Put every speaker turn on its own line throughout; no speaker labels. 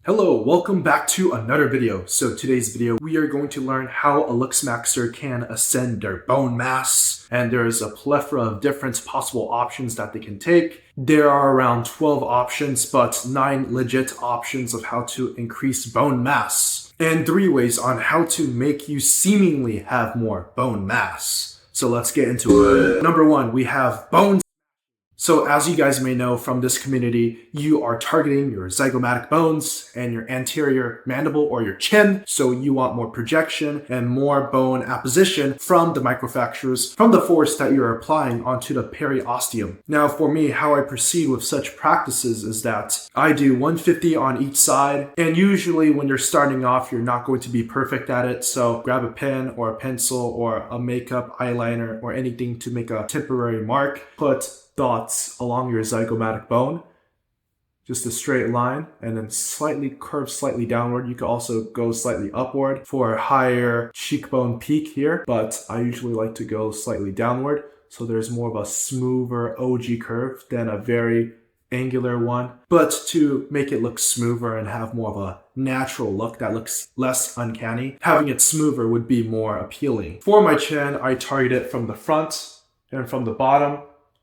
Hello, welcome back to another video. So today's video, we are going to learn how a looks maxer can ascend their bone mass. And there's a plethora of different possible options that they can take. There are around 12 options, but 9 legit options of how to increase bone mass. And 3 ways on how to make you seemingly have more bone mass. So let's get into it. Number 1, we have bone. So as you guys may know from this community, you are targeting your zygomatic bones and your anterior mandible or your chin. So you want more projection and more bone apposition from the microfractures from the force that you're applying onto the periosteum. Now for me, how I proceed with such practices is that I do 150 on each side. And usually when you're starting off, you're not going to be perfect at it. So grab a pen or a pencil or a makeup, eyeliner, or anything to make a temporary mark. Put dots along your zygomatic bone, just a straight line, and then slightly curve slightly downward. You could also go slightly upward for a higher cheekbone peak here, but I usually like to go slightly downward, so there's more of a smoother OG curve than a very angular one. But to make it look smoother and have more of a natural look that looks less uncanny, having it smoother would be more appealing. For my chin, I target it from the front and from the bottom,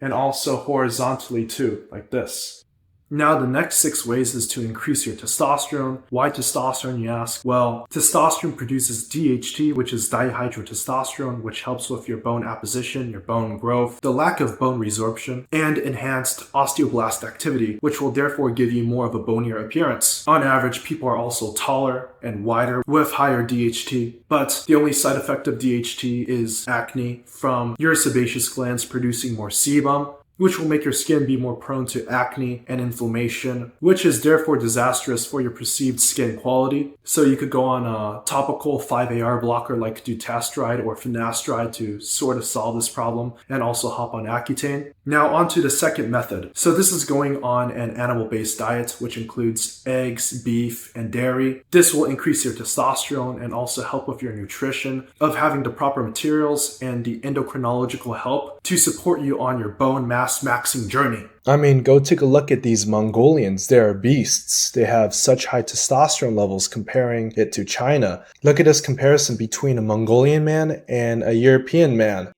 and also horizontally too, like this. Now the next 6 ways is to increase your testosterone. Why testosterone, you ask? Well, testosterone produces DHT, which is dihydrotestosterone, which helps with your bone apposition, your bone growth, the lack of bone resorption, and enhanced osteoblast activity, which will therefore give you more of a bonier appearance. On average, people are also taller and wider with higher DHT, but the only side effect of DHT is acne from your sebaceous glands producing more sebum, which will make your skin be more prone to acne and inflammation, which is therefore disastrous for your perceived skin quality. So you could go on a topical 5-AR blocker like dutasteride or finasteride to sort of solve this problem, and also hop on Accutane. Now on to the second method. So this is going on an animal-based diet, which includes eggs, beef, and dairy. This will increase your testosterone and also help with your nutrition of having the proper materials and the endocrinological help to support you on your bone mass maxing journey.
I mean, go take a look at these Mongolians. They are beasts. They have such high testosterone levels comparing it to China. Look at this comparison between a Mongolian man and a European man.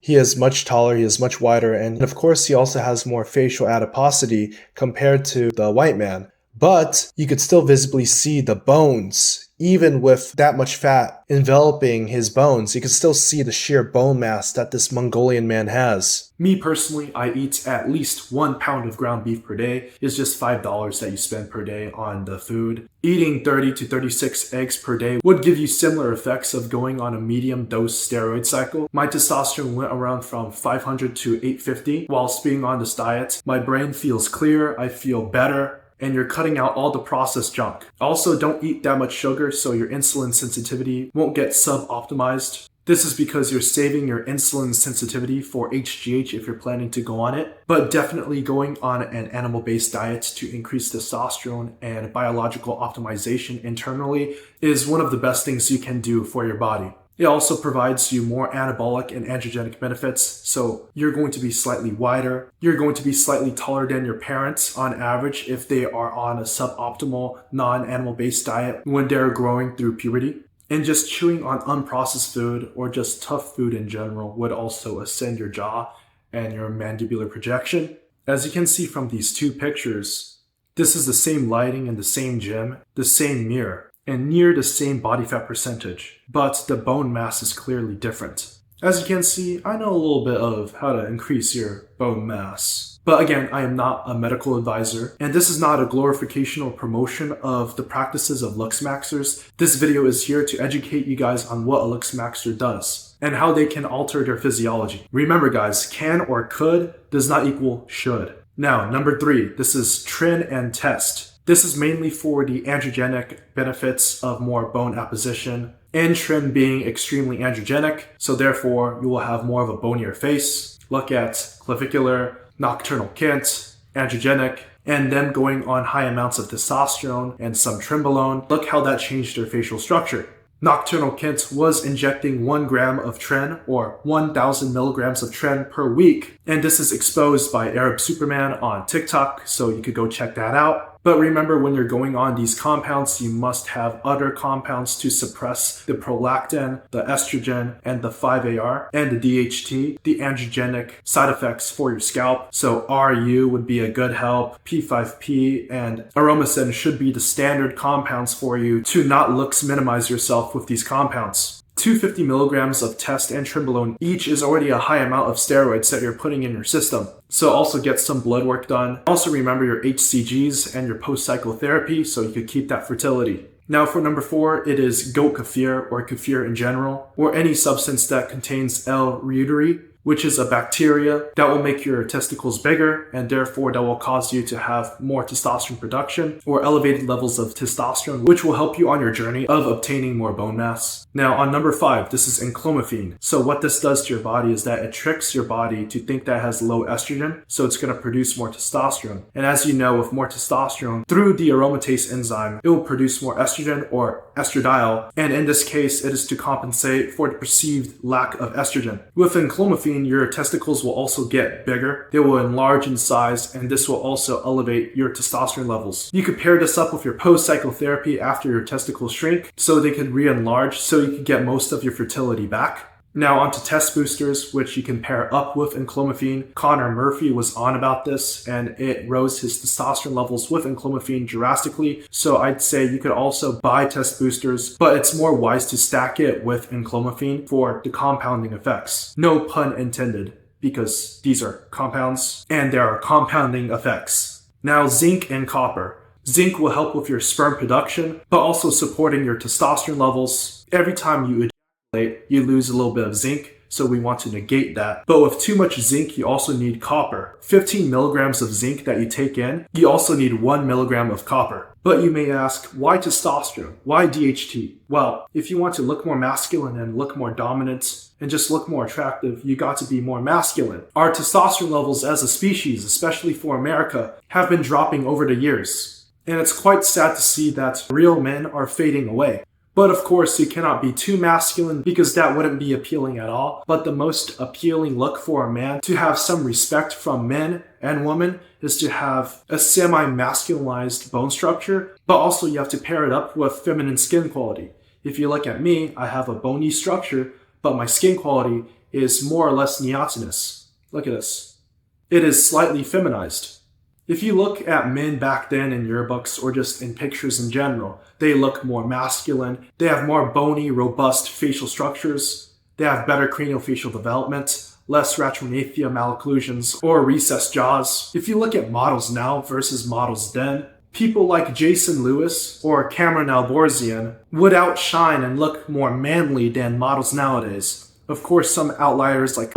He is much taller, he is much wider, and of course he also has more facial adiposity compared to the white man. But you could still visibly see the bones. Even with that much fat enveloping his bones, you can still see the sheer bone mass that this Mongolian man has.
Me personally, I eat at least 1 pound of ground beef per day. It's just $5 that you spend per day on the food. Eating 30 to 36 eggs per day would give you similar effects of going on a medium dose steroid cycle. My testosterone went around from 500 to 850 whilst being on this diet. My brain feels clear, I feel better, and you're cutting out all the processed junk. Also, don't eat that much sugar so your insulin sensitivity won't get sub-optimized. This is because you're saving your insulin sensitivity for HGH if you're planning to go on it, but definitely going on an animal-based diet to increase testosterone and biological optimization internally is one of the best things you can do for your body. It also provides you more anabolic and androgenic benefits, so you're going to be slightly wider. You're going to be slightly taller than your parents on average if they are on a suboptimal non-animal based diet when they're growing through puberty. And just chewing on unprocessed food or just tough food in general would also ascend your jaw and your mandibular projection. As you can see from these 2 pictures, this is the same lighting in the same gym, the same mirror, and near the same body fat percentage, but the bone mass is clearly different. As you can see, I know a little bit of how to increase your bone mass. But again, I am not a medical advisor, and this is not a glorification or promotion of the practices of looks maxers. This video is here to educate you guys on what a looks maxer does and how they can alter their physiology. Remember guys, can or could does not equal should. Now, number 3, this is trin and test. This is mainly for the androgenic benefits of more bone apposition, and trin being extremely androgenic, so therefore you will have more of a bonier face. Look at clavicular, nocturnal kint, androgenic, and them going on high amounts of testosterone and some trenbolone. Look how that changed their facial structure. Nocturnal Kent was injecting 1 gram of tren or 1,000 milligrams of tren per week, and this is exposed by Arab Superman on TikTok, so you could go check that out. But remember, when you're going on these compounds, you must have other compounds to suppress the prolactin, the estrogen, and the 5-AR, and the DHT, the androgenic side effects for your scalp. So RU would be a good help, P5P, and Aromacin should be the standard compounds for you to not looks minimize yourself with these compounds. 250 milligrams of test and trenbolone each is already a high amount of steroids that you're putting in your system. So also get some blood work done. Also remember your HCGs and your post-cycle therapy so you could keep that fertility. Now for number 4, it is goat kefir or kefir in general, or any substance that contains L-reuteri, which is a bacteria that will make your testicles bigger and therefore that will cause you to have more testosterone production or elevated levels of testosterone, which will help you on your journey of obtaining more bone mass. Now on number 5, this is enclomiphene. So what this does to your body is that it tricks your body to think that it has low estrogen, so it's going to produce more testosterone. And as you know, with more testosterone, through the aromatase enzyme, it will produce more estrogen or estradiol, and in this case, it is to compensate for the perceived lack of estrogen. With enclomiphene, your testicles will also get bigger. They will enlarge in size, and this will also elevate your testosterone levels. You could pair this up with your post-cycle therapy after your testicles shrink, so they could re-enlarge, so you can get most of your fertility back. Now onto test boosters, which you can pair up with enclomiphene. Connor Murphy was on about this, and it rose his testosterone levels with enclomiphene drastically. So I'd say you could also buy test boosters, but it's more wise to stack it with enclomiphene for the compounding effects. No pun intended, because these are compounds, and there are compounding effects. Now zinc and copper. Zinc will help with your sperm production, but also supporting your testosterone levels. Every time you you lose a little bit of zinc, so we want to negate that. But with too much zinc, you also need copper. 15 milligrams of zinc that you take in, you also need 1 milligram of copper. But you may ask, why testosterone? Why DHT? Well, if you want to look more masculine and look more dominant and just look more attractive, you got to be more masculine. Our testosterone levels as a species, especially for America, have been dropping over the years. And it's quite sad to see that real men are fading away. But of course, you cannot be too masculine because that wouldn't be appealing at all. But the most appealing look for a man to have some respect from men and women is to have a semi-masculinized bone structure, but also you have to pair it up with feminine skin quality. If you look at me, I have a bony structure, but my skin quality is more or less neotenous. Look at this. It is slightly feminized. If you look at men back then in yearbooks or just in pictures in general, they look more masculine. They have more bony, robust facial structures. They have better craniofacial development, less retrognathia malocclusions or recessed jaws. If you look at models now versus models then, people like Jason Lewis or Cameron Alborzian would outshine and look more manly than models nowadays. Of course, some outliers like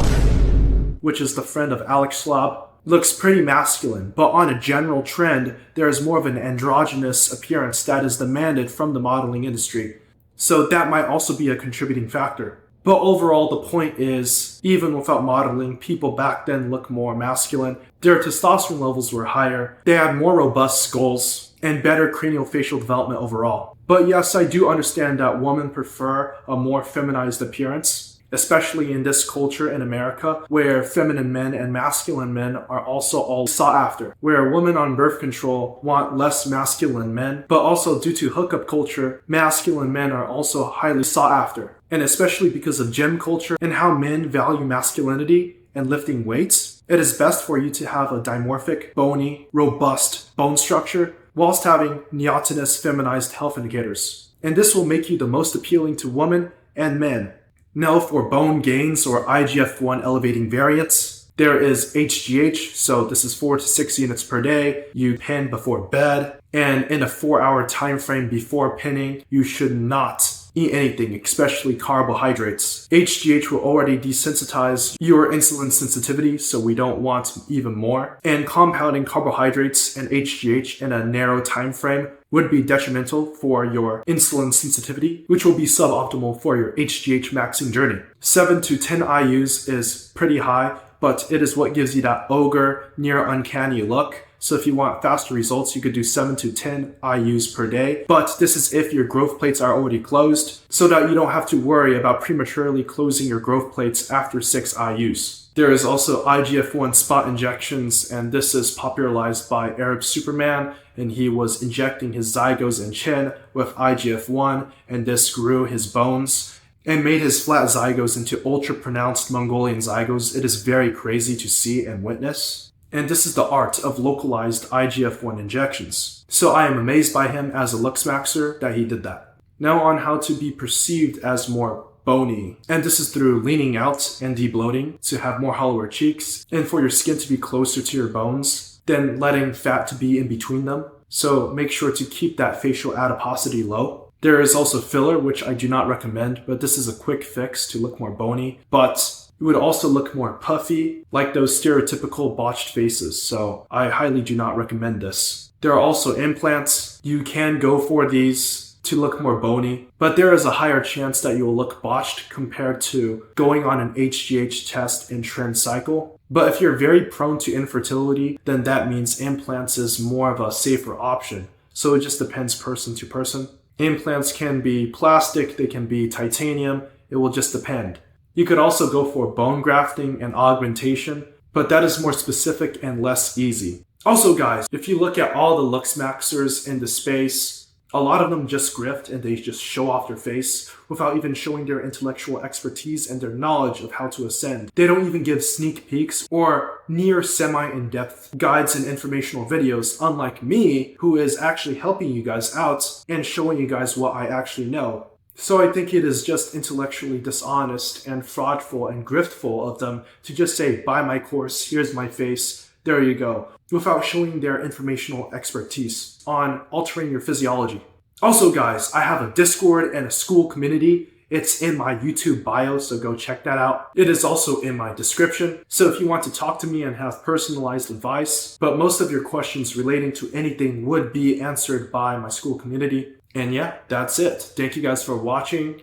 which is the friend of Alex Schlab, looks pretty masculine, but on a general trend, there is more of an androgynous appearance that is demanded from the modeling industry. So that might also be a contributing factor. But overall, the point is, even without modeling, people back then look more masculine. Their testosterone levels were higher, they had more robust skulls, and better craniofacial development overall. But yes, I do understand that women prefer a more feminized appearance, especially in this culture in America, where feminine men and masculine men are also all sought after. Where women on birth control want less masculine men, but also due to hookup culture, masculine men are also highly sought after. And especially because of gym culture and how men value masculinity and lifting weights, it is best for you to have a dimorphic, bony, robust bone structure whilst having neotenous feminized health indicators. And this will make you the most appealing to women and men. Now for bone gains or IGF-1 elevating variants, there is HGH, so this is 4 to 6 units per day. You pin before bed, and in a 4-hour time frame before pinning, you should not eat anything, especially carbohydrates. HGH will already desensitize your insulin sensitivity, so we don't want even more. And compounding carbohydrates and HGH in a narrow time frame would be detrimental for your insulin sensitivity, which will be suboptimal for your HGH maxing journey. 7 to 10 IUs is pretty high, but it is what gives you that ogre, near uncanny look. So if you want faster results, you could do 7 to 10 IUs per day. But this is if your growth plates are already closed, so that you don't have to worry about prematurely closing your growth plates after 6 IUs. There is also IGF-1 spot injections, and this is popularized by Arab Superman, and he was injecting his zygos and chin with IGF-1, and this grew his bones and made his flat zygos into ultra-pronounced Mongolian zygos. It is very crazy to see and witness. And this is the art of localized IGF-1 injections. So I am amazed by him as a looks maxer that he did that. Now on how to be perceived as more bony. And this is through leaning out and debloating to have more hollower cheeks, and for your skin to be closer to your bones, then letting fat to be in between them. So make sure to keep that facial adiposity low. There is also filler, which I do not recommend, but this is a quick fix to look more bony. But it would also look more puffy, like those stereotypical botched faces, so I highly do not recommend this. There are also implants. You can go for these to look more bony, but there is a higher chance that you will look botched compared to going on an HGH test and trend cycle. But if you're very prone to infertility, then that means implants is more of a safer option. So it just depends person to person. Implants can be plastic, they can be titanium, it will just depend. You could also go for bone grafting and augmentation, but that is more specific and less easy. Also guys, if you look at all the looks maxers in the space, a lot of them just grift and they just show off their face without even showing their intellectual expertise and their knowledge of how to ascend. They don't even give sneak peeks or near semi-in-depth guides and informational videos, unlike me, who is actually helping you guys out and showing you guys what I actually know. So I think it is just intellectually dishonest and fraudful and griftful of them to just say, buy my course, here's my face, there you go, without showing their informational expertise on altering your physiology. Also guys, I have a Discord and a school community. It's in my YouTube bio, so go check that out. It is also in my description. So if you want to talk to me and have personalized advice, but most of your questions relating to anything would be answered by my school community. And yeah, that's it. Thank you guys for watching.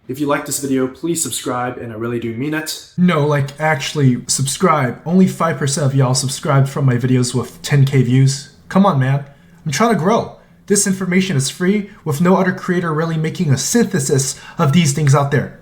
If you like this video, please subscribe, and I really do mean it.
No, like actually subscribe. Only 5% of y'all subscribed from my videos with 10K views. Come on, man. I'm trying to grow. This information is free with no other creator really making a synthesis of these things out there.